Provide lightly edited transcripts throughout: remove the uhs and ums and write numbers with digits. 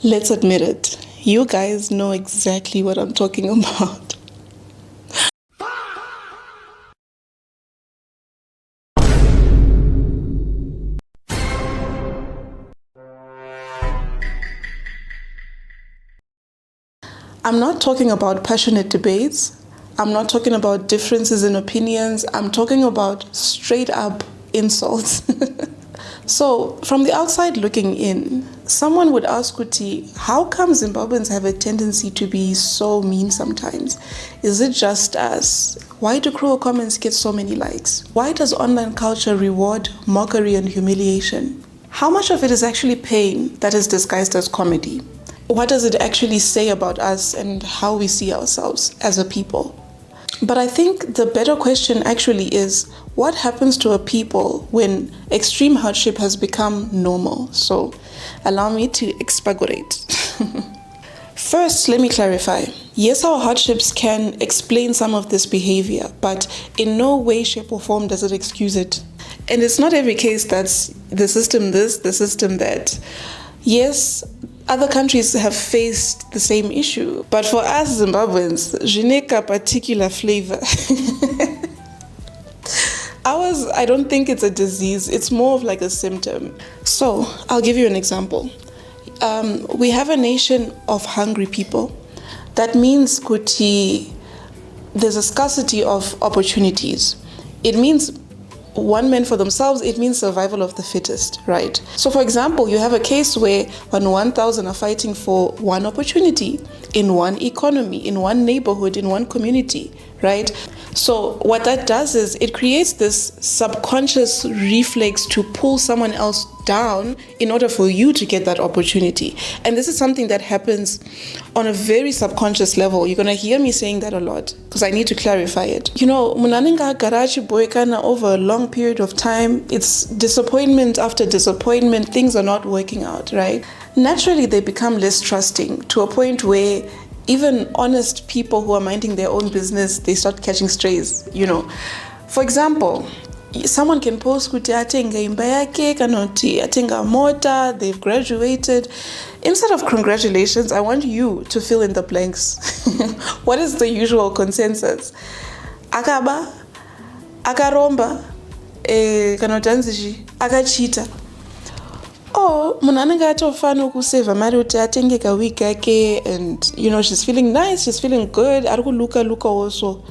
Let's admit it, you guys know exactly what I'm talking about. I'm not talking about passionate debates. I'm not talking about differences in opinions. I'm talking about straight up insults. So, from the outside looking in, someone would ask Kuti, how come Zimbabweans have a tendency to be so mean sometimes? Is it just us? Why do cruel comments get so many likes? Why does online culture reward mockery and humiliation? How much of it is actually pain that is disguised as comedy? What does it actually say about us and how we see ourselves as a people? But I think the better question actually is, what happens to a people when extreme hardship has become normal? So allow me to expagorate. First, let me clarify. Yes, our hardships can explain some of this behavior, but in no way, shape or form does it excuse it. And it's not every case that's the system this, the system that. Yes, other countries have faced the same issue. But for us Zimbabweans, je n'ai qu'un particular flavor. Ours, I don't think it's a disease. It's more of like a symptom. So, I'll give you an example. We have a nation of hungry people. That means, Kuti, there's a scarcity of opportunities. It means one man for themselves, it means survival of the fittest, right? So for example, you have a case where 1,000 are fighting for one opportunity in one economy, in one neighborhood, in one community, right? So what that does is it creates this subconscious reflex to pull someone else down in order for you to get that opportunity. And this is something that happens on a very subconscious level. You're going to hear me saying that a lot because I need to clarify it. You know, munaninga garachi boykana over a long period of time, it's disappointment after disappointment, things are not working out, right? Naturally, they become less trusting to a point where even honest people who are minding their own business, they start catching strays, you know. For example, someone can post kuti atenga imba yake kana kuti atenga mota, they've graduated. Instead of congratulations, I want you to fill in the blanks. What is the usual consensus? Akaba, akaromba, kana kuti anzichi, akachita. Oh, munhu anenge atofana kuseva mari kuti atenge kawigi yake, and you know, she's feeling nice, she's feeling good, ari kuluka also.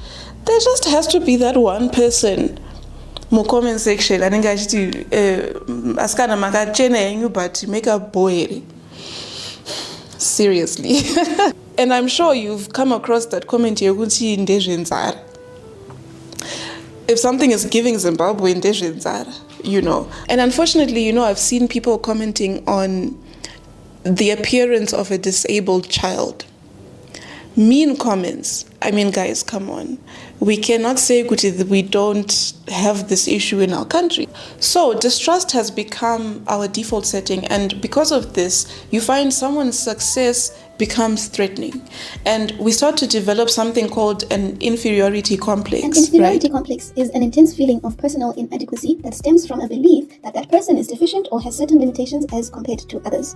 There just has to be that one person mu comment section anenge achiti asikana makachena yenyu but make a boy. Seriously. And I'm sure you've come across that comment yekuti ndezvenzara. If something is giving Zimbabwe ndezvenzara, you know. And unfortunately, you know, I've seen people commenting on the appearance of a disabled child. Mean comments. I mean, guys, come on. We cannot say that we don't have this issue in our country. So distrust has become our default setting. And because of this, you find someone's success becomes threatening. And we start to develop something called an inferiority complex. An inferiority complex is an intense feeling of personal inadequacy that stems from a belief that that person is deficient or has certain limitations as compared to others.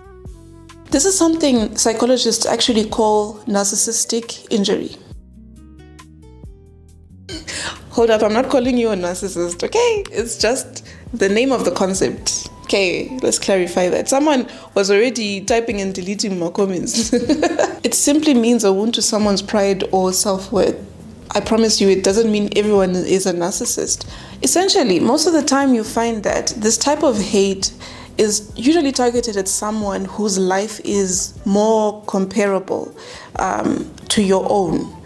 This is something psychologists actually call narcissistic injury. Hold up, I'm not calling you a narcissist, okay? It's just the name of the concept. Okay, let's clarify that. Someone was already typing and deleting more comments. It simply means a wound to someone's pride or self-worth. I promise you, it doesn't mean everyone is a narcissist. Essentially, most of the time you find that this type of hate is usually targeted at someone whose life is more comparable to your own.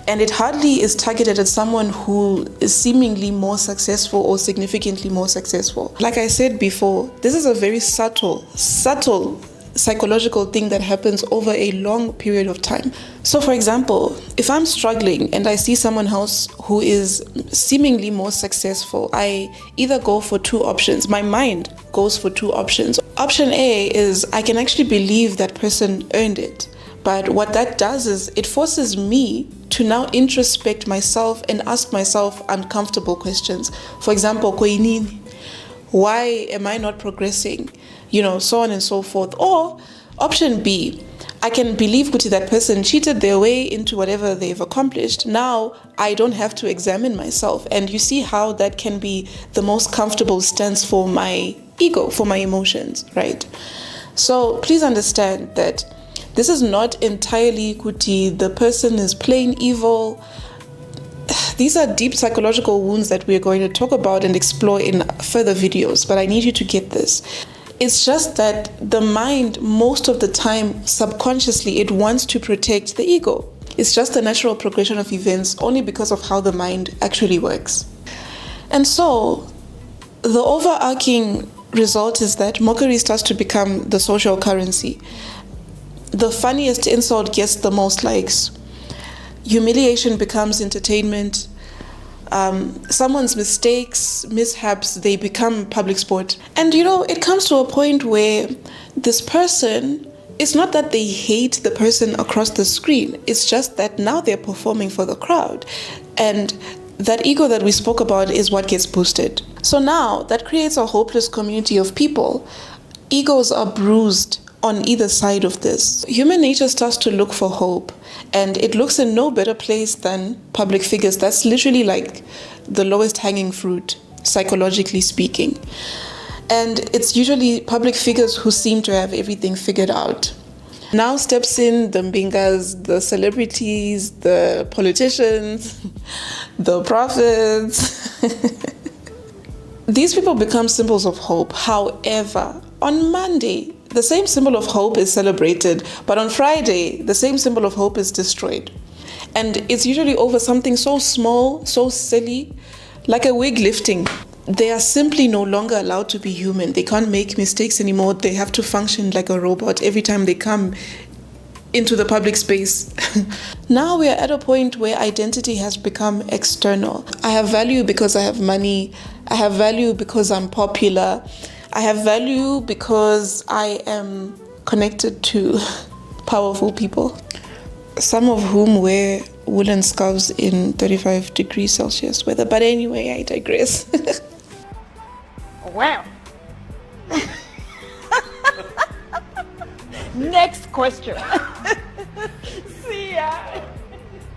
And it hardly is targeted at someone who is seemingly more successful or significantly more successful. Like I said before, this is a very subtle psychological thing that happens over a long period of time. So for example, if I'm struggling and I see someone else who is seemingly more successful, I either go for two options. My mind goes for two options. Option A is I can actually believe that person earned it. But what that does is it forces me to now introspect myself and ask myself uncomfortable questions. For example, koinini? Why am I not progressing? So on and so forth. Or option B, I can believe that person cheated their way into whatever they've accomplished. Now I don't have to examine myself. And you see how that can be the most comfortable stance for my ego, for my emotions, right? So please understand that this is not entirely the person is plain evil. These are deep psychological wounds that we're going to talk about and explore in further videos, but I need you to get this. It's just that the mind, most of the time, subconsciously, it wants to protect the ego. It's just a natural progression of events only because of how the mind actually works. And so, the overarching result is that mockery starts to become the social currency. The funniest insult gets the most likes. Humiliation becomes entertainment. Someone's mistakes, mishaps, they become public sport. And it comes to a point where this person, it's not that they hate the person across the screen, it's just that now they're performing for the crowd. And that ego that we spoke about is what gets boosted. So now that creates a hopeless community of people. Egos are bruised on either side of this. Human nature starts to look for hope, and it looks in no better place than public figures. That's literally like the lowest hanging fruit, psychologically speaking. And it's usually public figures who seem to have everything figured out. Now steps in the mbingas, the celebrities, the politicians, the prophets. These people become symbols of hope. However, on Monday, the same symbol of hope is celebrated, but on Friday, the same symbol of hope is destroyed. And it's usually over something so small, so silly, like a wig lifting. They are simply no longer allowed to be human. They can't make mistakes anymore. They have to function like a robot every time they come into the public space. Now we are at a point where identity has become external. I have value because I have money. I have value because I'm popular. I have value because I am connected to powerful people, some of whom wear woolen scarves in 35 degrees Celsius weather. But anyway, I digress. Wow. Next question. See ya.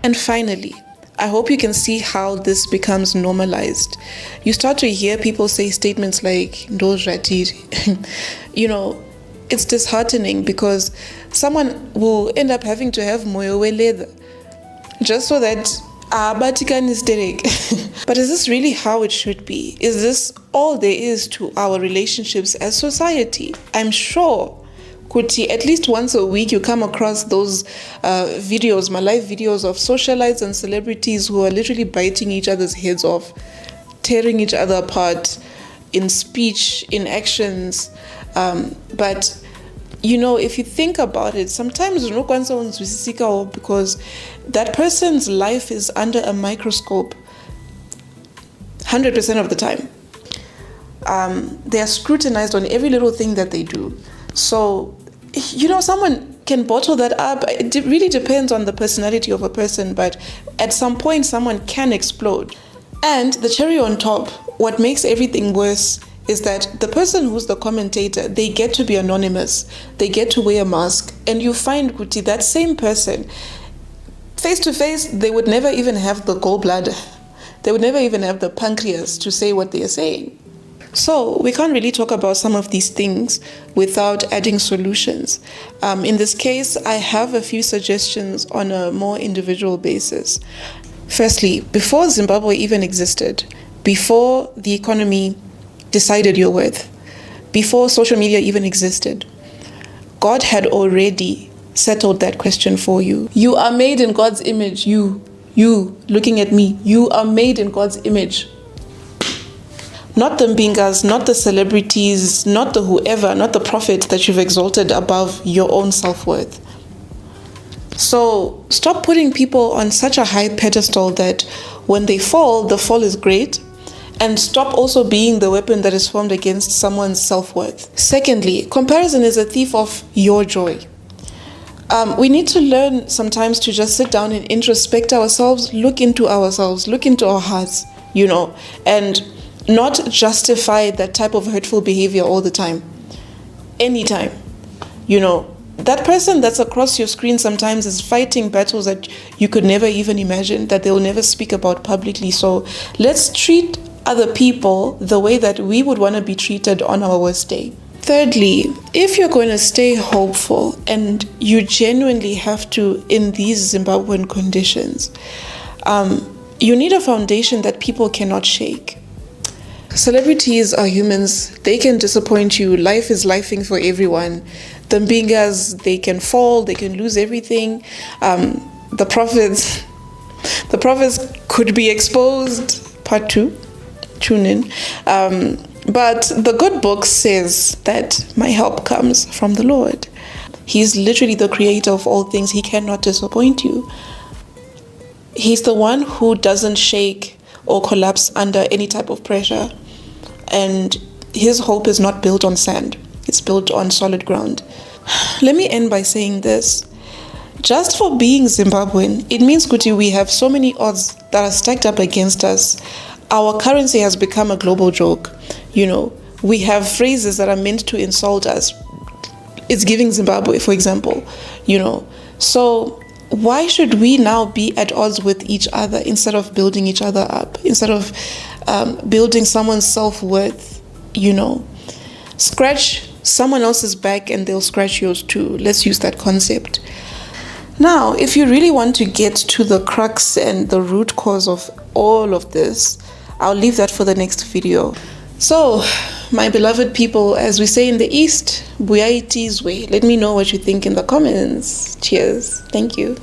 And finally, I hope you can see how this becomes normalized. You start to hear people say statements like, "Ndo ratiri." It's disheartening because someone will end up having to have moyo leather just so that Batikan is Derek. But is this really how it should be? Is this all there is to our relationships as society? I'm sure Kuti, at least once a week you come across those videos, my live videos of socialites and celebrities who are literally biting each other's heads off, tearing each other apart in speech, in actions. But if you think about it, sometimes because that person's life is under a microscope 100% of the time. They are scrutinized on every little thing that they do. So, someone can bottle that up. It really depends on the personality of a person, but at some point, someone can explode. And the cherry on top, what makes everything worse is that the person who's the commentator, they get to be anonymous. They get to wear a mask. And you find, Kuti, that same person, face to face, they would never even have the gallbladder. They would never even have the pancreas to say what they are saying. So we can't really talk about some of these things without adding solutions. In this case, I have a few suggestions on a more individual basis. Firstly, before Zimbabwe even existed, before the economy decided your worth, before social media even existed, God had already settled that question for you. You are made in God's image. You looking at me, you are made in God's image. Not the mbingas, not the celebrities, not the whoever, not the prophet that you've exalted above your own self-worth. So stop putting people on such a high pedestal that when they fall, the fall is great. and stop also being the weapon that is formed against someone's self-worth. Secondly, comparison is a thief of your joy. We need to learn sometimes to just sit down and introspect ourselves, look into our hearts, and not justify that type of hurtful behavior all the time, anytime. That person that's across your screen sometimes is fighting battles that you could never even imagine, that they'll never speak about publicly. So let's treat other people the way that we would want to be treated on our worst day. Thirdly, if you're going to stay hopeful, and you genuinely have to in these Zimbabwean conditions, you need a foundation that people cannot shake. Celebrities are humans. They can disappoint you. Life is lifing for everyone. The Mbingas, they can fall, they can lose everything. The prophets could be exposed. Part 2, tune in. But the good book says that my help comes from the Lord. He's literally the creator of all things. He cannot disappoint you. He's the one who doesn't shake or collapse under any type of pressure. And his hope is not built on sand. It's built on solid ground. Let me end by saying this. Just for being Zimbabwean, it means, Kuti, we have so many odds that are stacked up against us. Our currency has become a global joke. We have phrases that are meant to insult us. It's giving Zimbabwe, for example. So why should we now be at odds with each other instead of building each other up, instead of building someone's self-worth? Scratch someone else's back and they'll scratch yours too. Let's use that concept. Now, if you really want to get to the crux and the root cause of all of this, I'll leave that for the next video. So, my beloved people, as we say in the East, Buyaitizwe. Let me know what you think in the comments. Cheers. Thank you.